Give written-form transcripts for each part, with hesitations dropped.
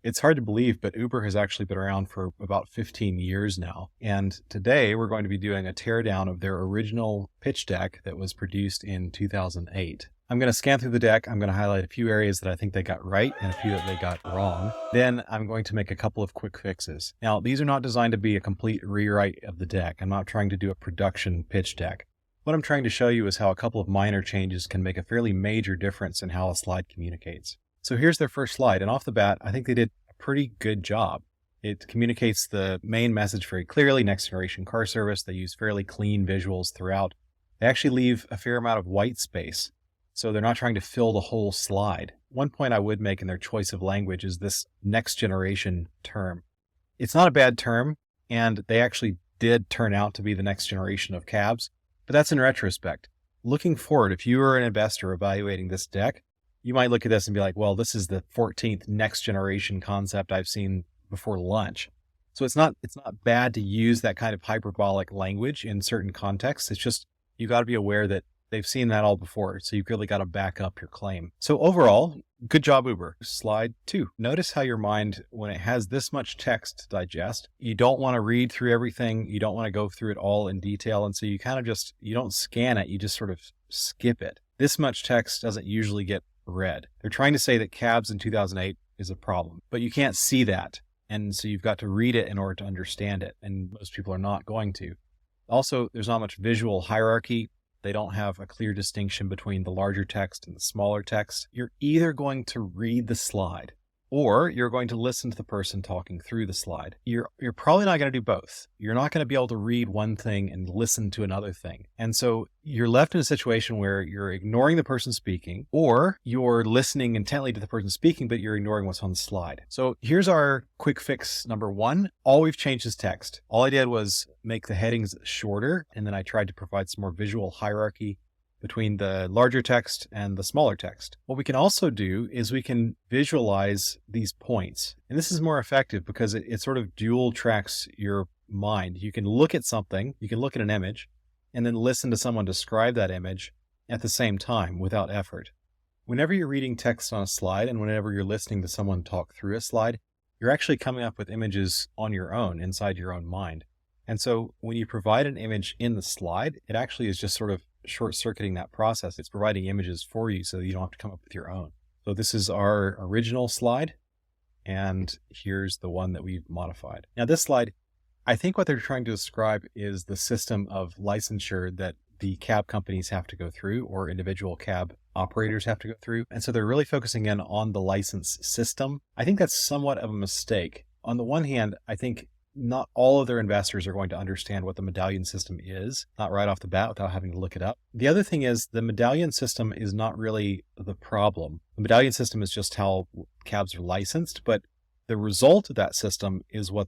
It's hard to believe, but Uber has actually been around for about 15 years now. And today we're going to be doing a teardown of their original pitch deck that was produced in 2008. I'm going to scan through the deck. I'm going to highlight a few areas that I think they got right and a few that they got wrong. Then I'm going to make a couple of quick fixes. Now, these are not designed to be a complete rewrite of the deck. I'm not trying to do a production pitch deck. What I'm trying to show you is how a couple of minor changes can make a fairly major difference in how a slide communicates. So here's their first slide, and off the bat, I think they did a pretty good job. It communicates the main message very clearly, next generation car service. They use fairly clean visuals throughout. They actually leave a fair amount of white space, so they're not trying to fill the whole slide. One point I would make in their choice of language is this next generation term. It's not a bad term, and they actually did turn out to be the next generation of cabs, but that's in retrospect. Looking forward, if you were an investor evaluating this deck, you might look at this and be like, well, this is the 14th next generation concept I've seen before lunch. So it's not bad to use that kind of hyperbolic language in certain contexts. It's just, you got to be aware that they've seen that all before. So you've really got to back up your claim. So overall, good job, Uber. Slide 2. Notice how your mind, when it has this much text to digest, you don't want to read through everything. You don't want to go through it all in detail. And so you kind of just, you don't scan it. You just sort of skip it. This much text doesn't usually get read. They're trying to say that cabs in 2008 is a problem, but you can't see that. And so you've got to read it in order to understand it. And most people are not going to. Also, there's not much visual hierarchy. They don't have a clear distinction between the larger text and the smaller text. You're either going to read the slide or you're going to listen to the person talking through the slide. You're probably not going to do both. You're not going to be able to read one thing and listen to another thing. And so you're left in a situation where you're ignoring the person speaking, or you're listening intently to the person speaking, but you're ignoring what's on the slide. So here's our quick fix number 1. All we've changed is text. All I did was make the headings shorter, and then I tried to provide some more visual hierarchy between the larger text and the smaller text. What we can also do is we can visualize these points. And this is more effective because it sort of dual tracks your mind. You can look at something, you can look at an image, and then listen to someone describe that image at the same time without effort. Whenever you're reading text on a slide and whenever you're listening to someone talk through a slide, you're actually coming up with images on your own, inside your own mind. And so when you provide an image in the slide, it actually is just sort of short-circuiting that process. It's providing images for you so that you don't have to come up with your own. So this is our original slide, and here's the one that we've modified. Now this slide, I think what they're trying to describe is the system of licensure that the cab companies have to go through, or individual cab operators have to go through. And so they're really focusing in on the license system. I think that's somewhat of a mistake. On the one hand, I think not all of their investors are going to understand what the medallion system is, not right off the bat without having to look it up. The other thing is the medallion system is not really the problem. The medallion system is just how cabs are licensed, but the result of that system is where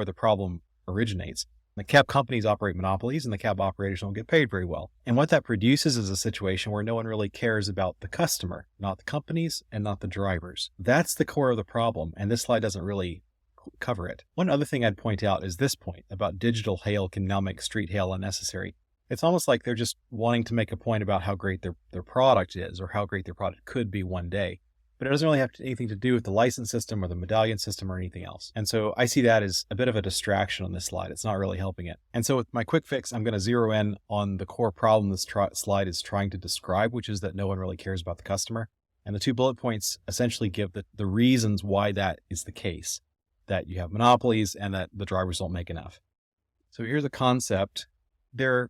the problem originates. The cab companies operate monopolies and the cab operators don't get paid very well. And what that produces is a situation where no one really cares about the customer, not the companies and not the drivers. That's the core of the problem, and this slide doesn't really cover it. One other thing I'd point out is this point about digital hail can now make street hail unnecessary. It's almost like they're just wanting to make a point about how great their product is or how great their product could be one day. But it doesn't really have anything to do with the license system or the medallion system or anything else. And so I see that as a bit of a distraction on this slide. It's not really helping it. And so with my quick fix, I'm going to zero in on the core problem this slide is trying to describe, which is that no one really cares about the customer. And the 2 bullet points essentially give the reasons why that is the case, that you have monopolies and that the drivers don't make enough. So here's a concept. They're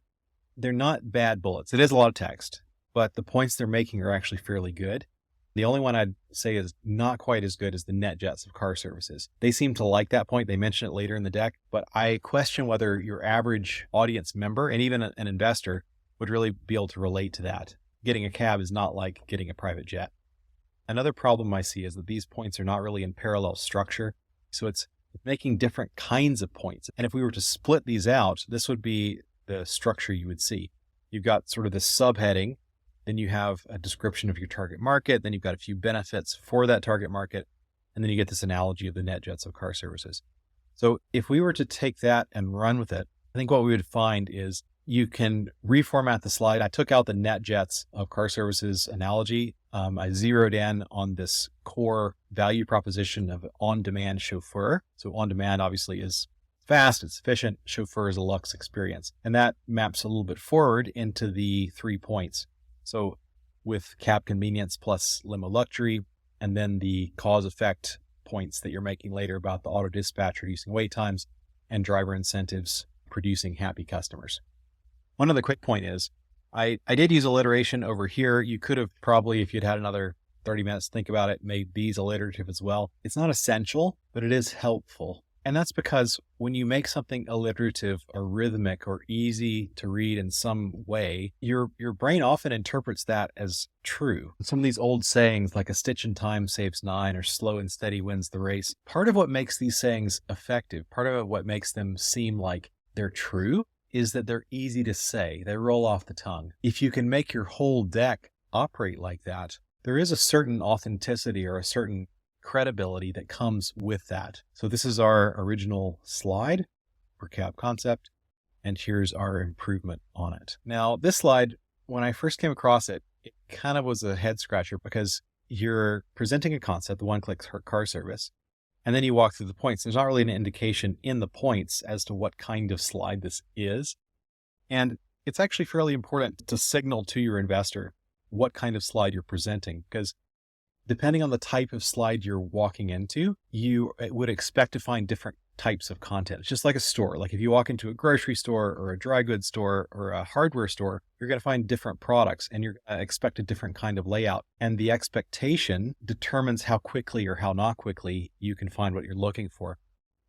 not bad bullets. It is a lot of text, but the points they're making are actually fairly good. The only one I'd say is not quite as good as the net jets of car services. They seem to like that point. They mention it later in the deck, but I question whether your average audience member and even an investor would really be able to relate to that. Getting a cab is not like getting a private jet. Another problem I see is that these points are not really in parallel structure. So it's making different kinds of points. And if we were to split these out, this would be the structure you would see. You've got sort of this subheading, then you have a description of your target market, then you've got a few benefits for that target market, and then you get this analogy of the net jets of car services. So if we were to take that and run with it, I think what we would find is you can reformat the slide. I took out the net jets of car services analogy I zeroed in on this core value proposition of on-demand chauffeur. So on-demand obviously is fast, it's efficient. Chauffeur is a luxe experience. And that maps a little bit forward into the 3 points. So with cab convenience plus limo luxury, and then the cause effect points that you're making later about the auto dispatch reducing wait times and driver incentives producing happy customers. One other quick point is I did use alliteration over here. You could have probably, if you'd had another 30 minutes to think about it, made these alliterative as well. It's not essential, but it is helpful. And that's because when you make something alliterative or rhythmic or easy to read in some way, your brain often interprets that as true. Some of these old sayings like a stitch in time saves 9 or slow and steady wins the race. Part of what makes these sayings effective, part of what makes them seem like they're true, is that they're easy to say. They roll off the tongue. If you can make your whole deck operate like that, there is a certain authenticity or a certain credibility that comes with that. So this is our original slide for cab concept, and here's our improvement on it. Now, this slide, when I first came across it, it kind of was a head scratcher because you're presenting a concept, the one-click car service, and then you walk through the points. There's not really an indication in the points as to what kind of slide this is. And it's actually fairly important to signal to your investor what kind of slide you're presenting, because depending on the type of slide you're walking into, you would expect to find different types of content. It's just like a store. Like if you walk into a grocery store or a dry goods store or a hardware store, you're going to find different products and you're going to expect a different kind of layout. And the expectation determines how quickly or how not quickly you can find what you're looking for.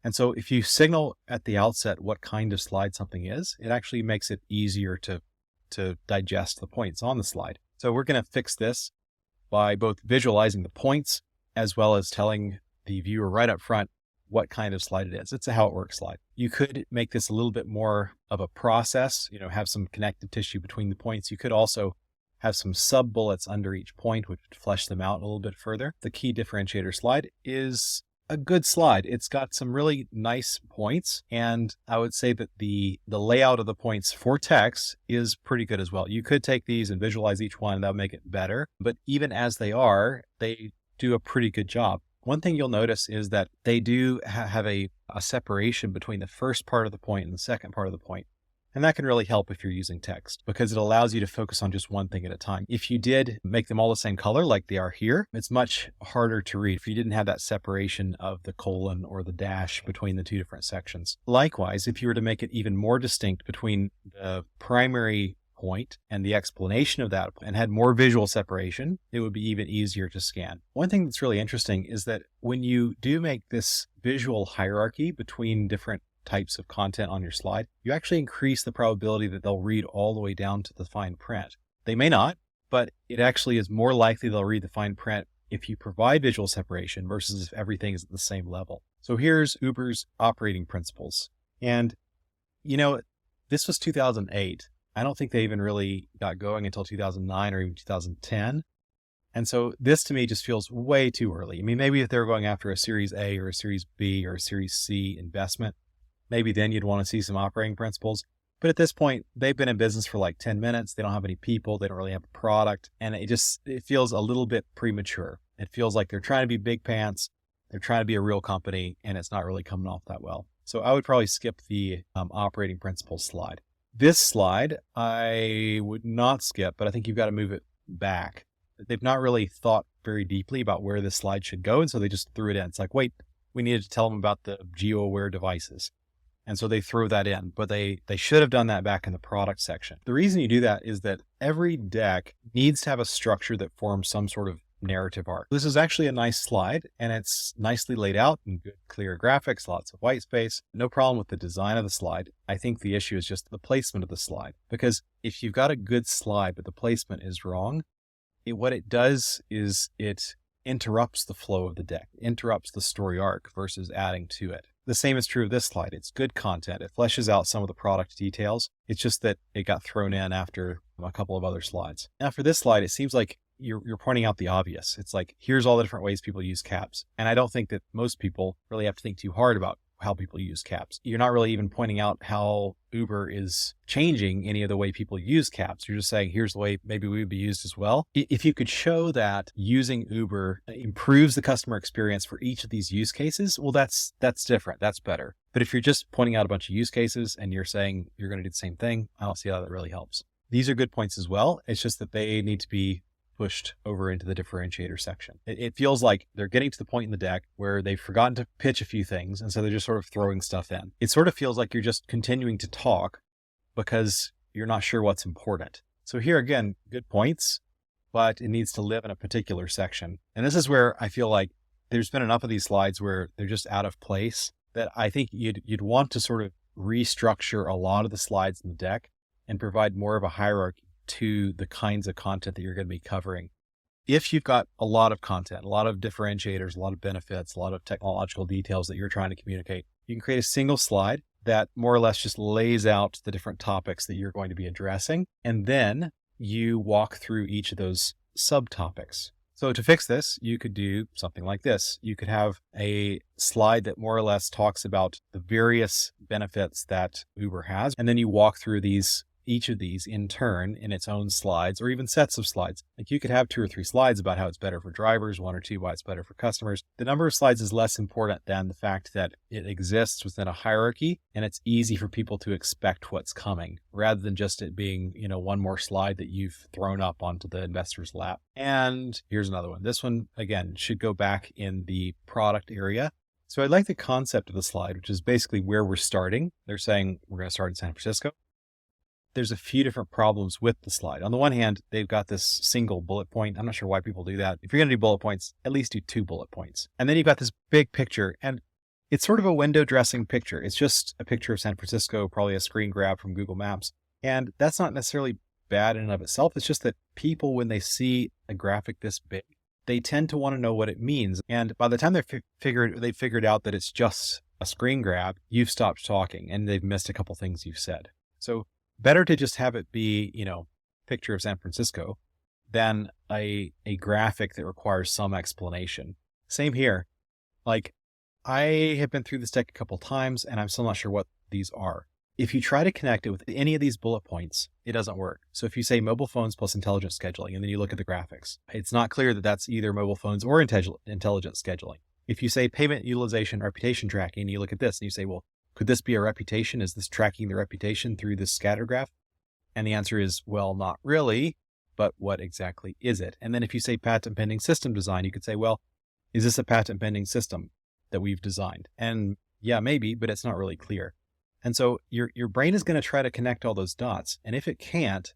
And so if you signal at the outset what kind of slide something is, it actually makes it easier to digest the points on the slide. So we're going to fix this by both visualizing the points as well as telling the viewer right up front what kind of slide it is. It's a how it works slide. You could make this a little bit more of a process, have some connective tissue between the points. You could also have some sub bullets under each point, which would flesh them out a little bit further. The key differentiator slide is a good slide. It's got some really nice points, and I would say that the layout of the points for text is pretty good as well. You could take these and visualize each one, that would make it better, but even as they are, they do a pretty good job. One thing you'll notice is that they do have a separation between the first part of the point and the second part of the point. And that can really help if you're using text because it allows you to focus on just one thing at a time. If you did make them all the same color like they are here, it's much harder to read if you didn't have that separation of the colon or the dash between the two different sections. Likewise, if you were to make it even more distinct between the primary point and the explanation of that and had more visual separation, it would be even easier to scan. One thing that's really interesting is that when you do make this visual hierarchy between different types of content on your slide, you actually increase the probability that they'll read all the way down to the fine print. They may not, but it actually is more likely they'll read the fine print if you provide visual separation versus if everything is at the same level. So here's Uber's operating principles. And, this was 2008. I don't think they even really got going until 2009 or even 2010. And so this to me just feels way too early. I mean, maybe if they were going after a Series A or a Series B or a Series C investment, maybe then you'd want to see some operating principles. But at this point, they've been in business for like 10 minutes. They don't have any people. They don't really have a product. And it feels a little bit premature. It feels like they're trying to be big pants. They're trying to be a real company, and it's not really coming off that well. So I would probably skip the operating principles slide. This slide, I would not skip, but I think you've got to move it back. They've not really thought very deeply about where this slide should go. And so they just threw it in. It's like, wait, we needed to tell them about the geo-aware devices. And so they threw that in, but they should have done that back in the product section. The reason you do that is that every deck needs to have a structure that forms some sort of narrative arc. This is actually a nice slide, and it's nicely laid out and good, clear graphics, lots of white space. No problem with the design of the slide. I think the issue is just the placement of the slide, because if you've got a good slide, but the placement is wrong, what it does is it interrupts the flow of the deck, interrupts the story arc versus adding to it. The same is true of this slide. It's good content. It fleshes out some of the product details. It's just that it got thrown in after a couple of other slides. Now for this slide, it seems like you're pointing out the obvious. It's like, here's all the different ways people use cabs. And I don't think that most people really have to think too hard about how people use cabs. You're not really even pointing out how Uber is changing any of the way people use cabs. You're just saying, here's the way maybe we would be used as well. If you could show that using Uber improves the customer experience for each of these use cases, well, that's different. That's better. But if you're just pointing out a bunch of use cases and you're saying you're going to do the same thing, I don't see how that really helps. These are good points as well. It's just that they need to be pushed over into the differentiator section. It feels like they're getting to the point in the deck where they've forgotten to pitch a few things, and so they're just sort of throwing stuff in. It sort of feels like you're just continuing to talk because you're not sure what's important. So here again, good points, but it needs to live in a particular section. And this is where I feel like there's been enough of these slides where they're just out of place that I think you'd want to sort of restructure a lot of the slides in the deck and provide more of a hierarchy to the kinds of content that you're going to be covering. If you've got a lot of content, a lot of differentiators, a lot of benefits, a lot of technological details that you're trying to communicate, you can create a single slide that more or less just lays out the different topics that you're going to be addressing. And then you walk through each of those subtopics. So to fix this, you could do something like this. You could have a slide that more or less talks about the various benefits that Uber has. And then you walk through each of these in turn in its own slides or even sets of slides. Like you could have 2 or 3 slides about how it's better for drivers, 1 or 2 why it's better for customers. The number of slides is less important than the fact that it exists within a hierarchy and it's easy for people to expect what's coming rather than just it being, one more slide that you've thrown up onto the investor's lap. And here's another one. This one, again, should go back in the product area. So I like the concept of the slide, which is basically where we're starting. They're saying we're going to start in San Francisco. There's a few different problems with the slide. On the one hand, they've got this single bullet point. I'm not sure why people do that. If you're going to do bullet points, at least do 2 bullet points. And then you've got this big picture, and it's sort of a window dressing picture. It's just a picture of San Francisco, probably a screen grab from Google Maps. And that's not necessarily bad in and of itself. It's just that people, when they see a graphic this big, they tend to want to know what it means. And by the time they've figured out that it's just a screen grab, you've stopped talking and they've missed a couple things you've said. So better to just have it be, picture of San Francisco than a graphic that requires some explanation. Same here. Like, I have been through this deck a couple times and I'm still not sure what these are. If you try to connect it with any of these bullet points, it doesn't work. So if you say mobile phones plus intelligent scheduling, and then you look at the graphics, it's not clear that that's either mobile phones or intelligent scheduling. If you say payment utilization, reputation tracking, and you look at this and you say, well, could this be a reputation? Is this tracking the reputation through this scatter graph? And the answer is, well, not really, but what exactly is it? And then if you say patent pending system design, you could say, well, is this a patent pending system that we've designed? And yeah, maybe, but it's not really clear. And so your brain is going to try to connect all those dots. And if it can't,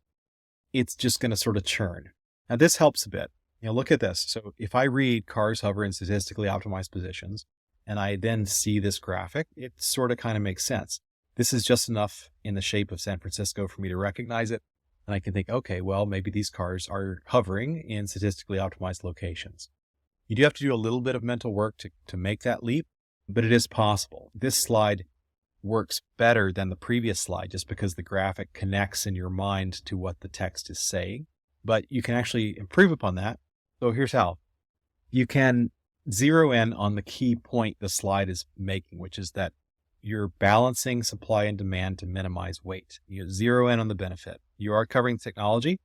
it's just going to sort of churn. Now this helps a bit. Look at this. So if I read cars hover in statistically optimized positions, and I then see this graphic, it sort of kind of makes sense. This is just enough in the shape of San Francisco for me to recognize it. And I can think, okay, well, maybe these cars are hovering in statistically optimized locations. You do have to do a little bit of mental work to make that leap, but it is possible. This slide works better than the previous slide just because the graphic connects in your mind to what the text is saying. But you can actually improve upon that. So here's how. You can zero in on the key point the slide is making, which is that you're balancing supply and demand to minimize weight. You zero in on the benefit. You are covering technology,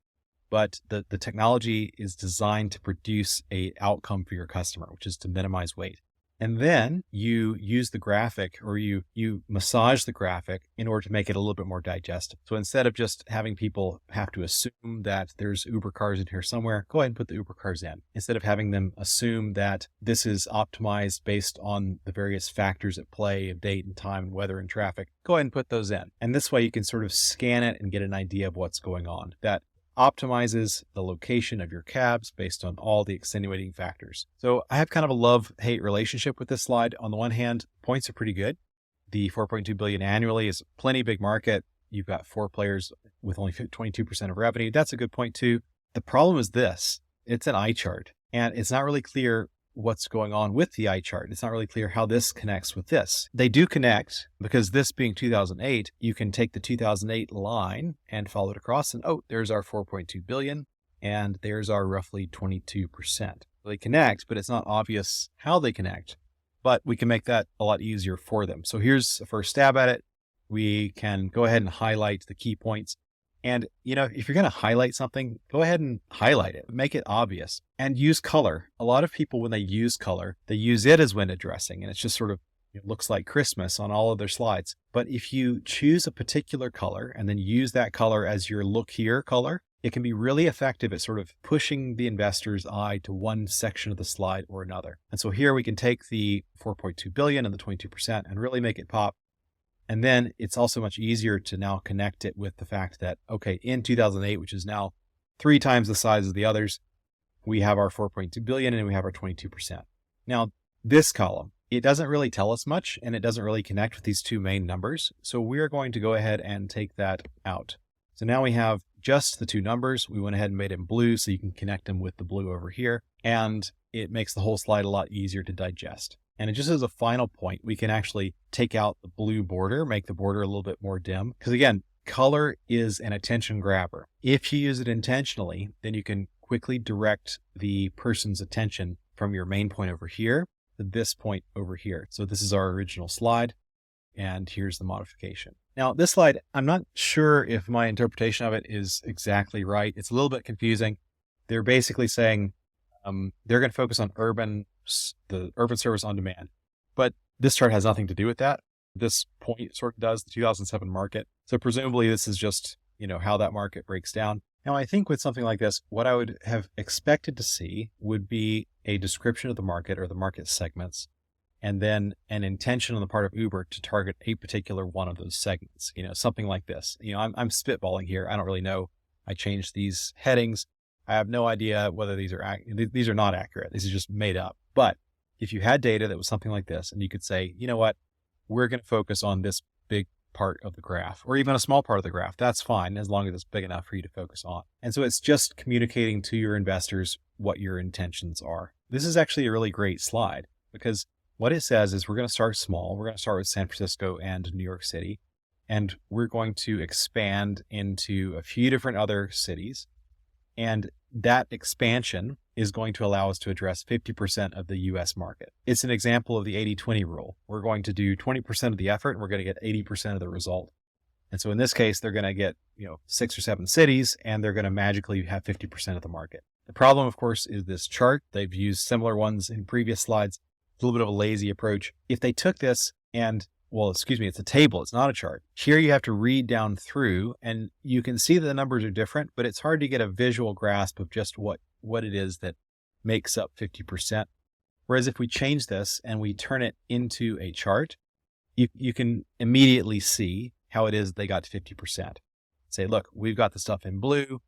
but the technology is designed to produce an outcome for your customer, which is to minimize weight. And then you use the graphic or you massage the graphic in order to make it a little bit more digestible. So instead of just having people have to assume that there's Uber cars in here somewhere, go ahead and put the Uber cars in. Instead of having them assume that this is optimized based on the various factors at play of date and time and weather and traffic, go ahead and put those in. And this way you can sort of scan it and get an idea of what's going on. That optimizes the location of your cabs based on all the extenuating factors. So I have kind of a love-hate relationship with this slide. On the one hand, points are pretty good. The 4.2 billion annually is plenty big market. You've got 4 players with only 22% of revenue. That's a good point too. The problem is this, it's an eye chart and it's not really clear what's going on with the eye chart. It's not really clear how this connects with this. They do connect because this being 2008, you can take the 2008 line and follow it across and, oh, there's our 4.2 billion and there's our roughly 22%. They connect, but it's not obvious how they connect. but we can make that a lot easier for them. So here's the first stab at it. We can go ahead and highlight the key points. And, if you're going to highlight something, go ahead and highlight it, make it obvious, and use color. A lot of people, when they use color, they use it as window dressing, and it's just sort of, it looks like Christmas on all of their slides. But if you choose a particular color and then use that color as your look here color, it can be really effective at sort of pushing the investor's eye to one section of the slide or another. And so here we can take the 4.2 billion and the 22% and really make it pop. And then it's also much easier to now connect it with the fact that, okay, in 2008, which is now 3 times the size of the others, we have our 4.2 billion and we have our 22%. Now, this column, it doesn't really tell us much and it doesn't really connect with these 2 main numbers. So we're going to go ahead and take that out. So now we have just the 2 numbers. We went ahead and made them blue so you can connect them with the blue over here. And it makes the whole slide a lot easier to digest. And just as a final point, we can actually take out the blue border, make the border a little bit more dim. Because again, color is an attention grabber. If you use it intentionally, then you can quickly direct the person's attention from your main point over here to this point over here. So this is our original slide. And here's the modification. Now, this slide, I'm not sure if my interpretation of it is exactly right. It's a little bit confusing. They're basically saying they're going to focus on the urban service on demand. But this chart has nothing to do with that. This point sort of does, the 2007 market. So presumably this is just, how that market breaks down. Now, I think with something like this, what I would have expected to see would be a description of the market or the market segments, and then an intention on the part of Uber to target a particular one of those segments, something like this. I'm spitballing here. I don't really know. I changed these headings. I have no idea whether these are not accurate. These are just made up. But if you had data that was something like this, and you could say, you know what, we're going to focus on this big part of the graph, or even a small part of the graph, that's fine, as long as it's big enough for you to focus on. And so it's just communicating to your investors what your intentions are. This is actually a really great slide, because what it says is we're going to start small. We're going to start with San Francisco and New York City, and we're going to expand into a few different other cities. And that expansion is going to allow us to address 50% of the US market. It's an example of the 80-20 rule. We're going to do 20% of the effort and we're going to get 80% of the result. And so in this case, they're going to get, 6 or 7 cities and they're going to magically have 50% of the market. The problem, of course, is this chart. They've used similar ones in previous slides. It's a little bit of a lazy approach. If they took this and it's a table. It's not a chart. Here you have to read down through and you can see that the numbers are different, but it's hard to get a visual grasp of just what it is that makes up 50%. Whereas if we change this and we turn it into a chart, you can immediately see how it is they got to 50%. Say, look, we've got the stuff in blue.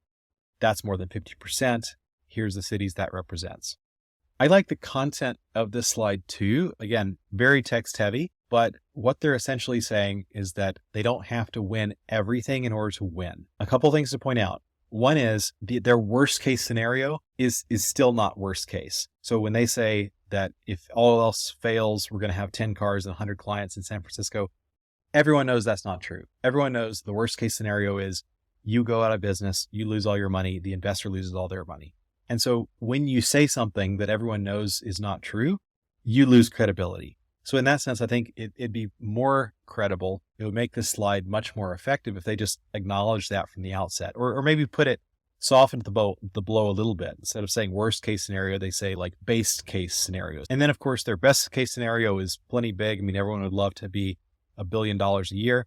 That's more than 50%. Here's the cities that represents. I like the content of this slide too. Again, very text heavy. But what they're essentially saying is that they don't have to win everything in order to win. A couple things to point out. One is their worst case scenario is still not worst case. So when they say that if all else fails, we're going to have 10 cars and 100 clients in San Francisco, everyone knows that's not true. Everyone knows the worst case scenario is you go out of business, you lose all your money, the investor loses all their money. And so when you say something that everyone knows is not true, you lose credibility. So in that sense, I think it'd be more credible. It would make this slide much more effective if they just acknowledge that from the outset, or maybe soften the blow a little bit. Instead of saying worst case scenario, they say like base case scenarios. And then of course their best case scenario is plenty big. I mean, everyone would love to be $1 billion a year.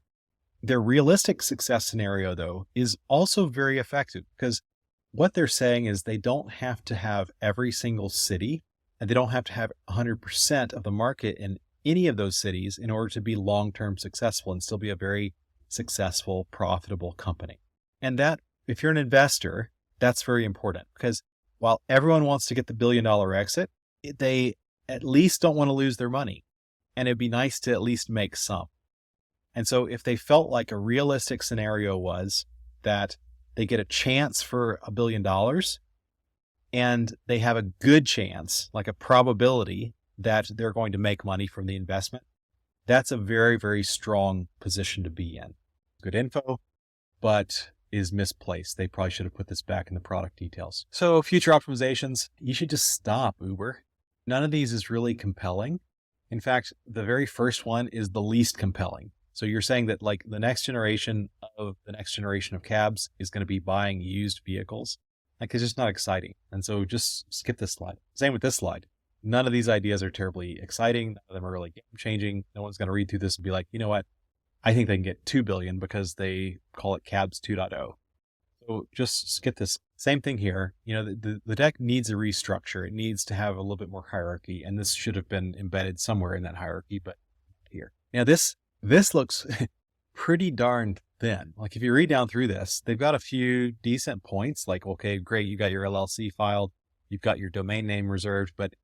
Their realistic success scenario though is also very effective because what they're saying is they don't have to have every single city and they don't have to have 100% of the market in any of those cities in order to be long-term successful and still be a very successful, profitable company. And that, if you're an investor, that's very important because while everyone wants to get the $1 billion exit, they at least don't want to lose their money. And it'd be nice to at least make some. And so if they felt like a realistic scenario was that they get a chance for $1 billion and they have a good chance, like a probability that they're going to make money from the investment, that's a very, very strong position to be in. Good info, but is misplaced. They probably should have put this back in the product details. So future optimizations, you should just stop, Uber. None of these is really compelling. In fact, the very first one is the least compelling. So you're saying that like the next generation of cabs is going to be buying used vehicles. Like it's just not exciting. And so just skip this slide. Same with this slide. None of these ideas are terribly exciting. None of them are really game changing. No one's going to read through this and be like, you know what? I think they can get 2 billion because they call it cabs 2.0. So just skip this. Same thing here. You know, the deck needs a restructure. It needs to have a little bit more hierarchy, and this should have been embedded somewhere in that hierarchy, but here. Now this looks pretty darn thin. Like if you read down through this, they've got a few decent points like, okay, great. You got your LLC filed. You've got your domain name reserved, but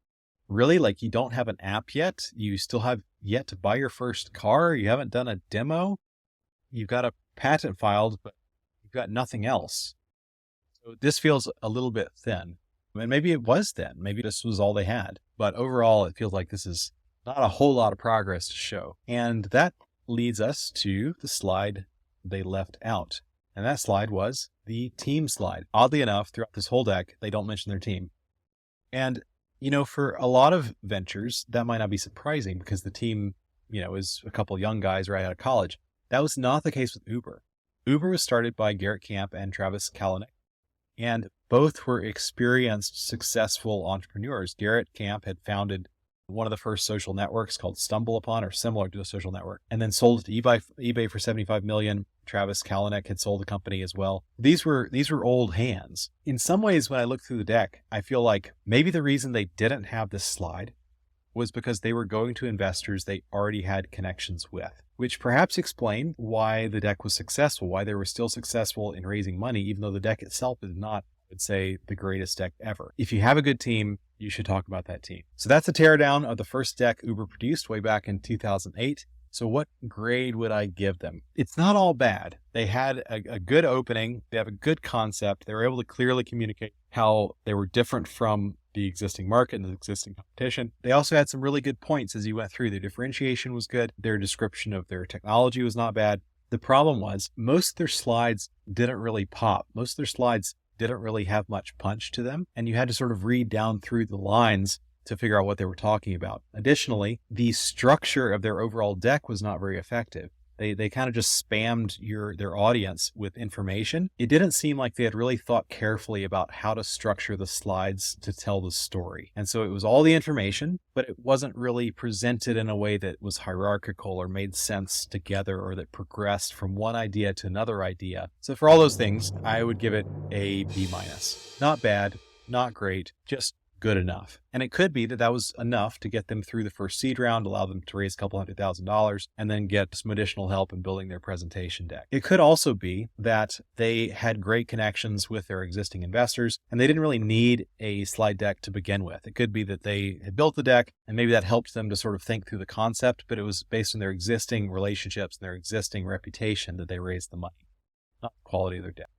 really like you don't have an app yet. You still have yet to buy your first car. You haven't done a demo. You've got a patent filed, but you've got nothing else. So this feels a little bit thin. And maybe it was thin. Maybe this was all they had. But overall, it feels like this is not a whole lot of progress to show. And that leads us to the slide they left out. And that slide was the team slide. Oddly enough, throughout this whole deck, they don't mention their team. And, you know, for a lot of ventures, that might not be surprising because the team, you know, is a couple young guys right out of college. That was not the case with Uber. Uber was started by Garrett Camp and Travis Kalanick, and both were experienced, successful entrepreneurs. Garrett Camp had founded one of the first social networks called StumbleUpon, or similar to a social network, and then sold it to eBay for $75 million. Travis Kalanick had sold the company as well. These were old hands. In some ways, when I look through the deck, I feel like maybe the reason they didn't have this slide was because they were going to investors they already had connections with, which perhaps explained why the deck was successful, why they were still successful in raising money, even though the deck itself is not, I would say, the greatest deck ever. If you have a good team, you should talk about that team. So that's a teardown of the first deck Uber produced way back in 2008. So what grade would I give them? It's not all bad. They had a good opening. They have a good concept. They were able to clearly communicate how they were different from the existing market and the existing competition. They also had some really good points as you went through. Their differentiation was good. Their description of their technology was not bad. The problem was most of their slides didn't really pop. Most of their slides didn't really have much punch to them. And you had to sort of read down through the lines to figure out what they were talking about. Additionally, the structure of their overall deck was not very effective. They kind of just spammed their audience with information. It didn't seem like they had really thought carefully about how to structure the slides to tell the story. And so it was all the information, but it wasn't really presented in a way that was hierarchical or made sense together or that progressed from one idea to another idea. So for all those things, I would give it a B-. Not bad, not great, just good enough. And it could be that that was enough to get them through the first seed round, allow them to raise a couple $100,000, and then get some additional help in building their presentation deck. It could also be that they had great connections with their existing investors, and they didn't really need a slide deck to begin with. It could be that they had built the deck, and maybe that helped them to sort of think through the concept, but it was based on their existing relationships and their existing reputation that they raised the money, not the quality of their deck.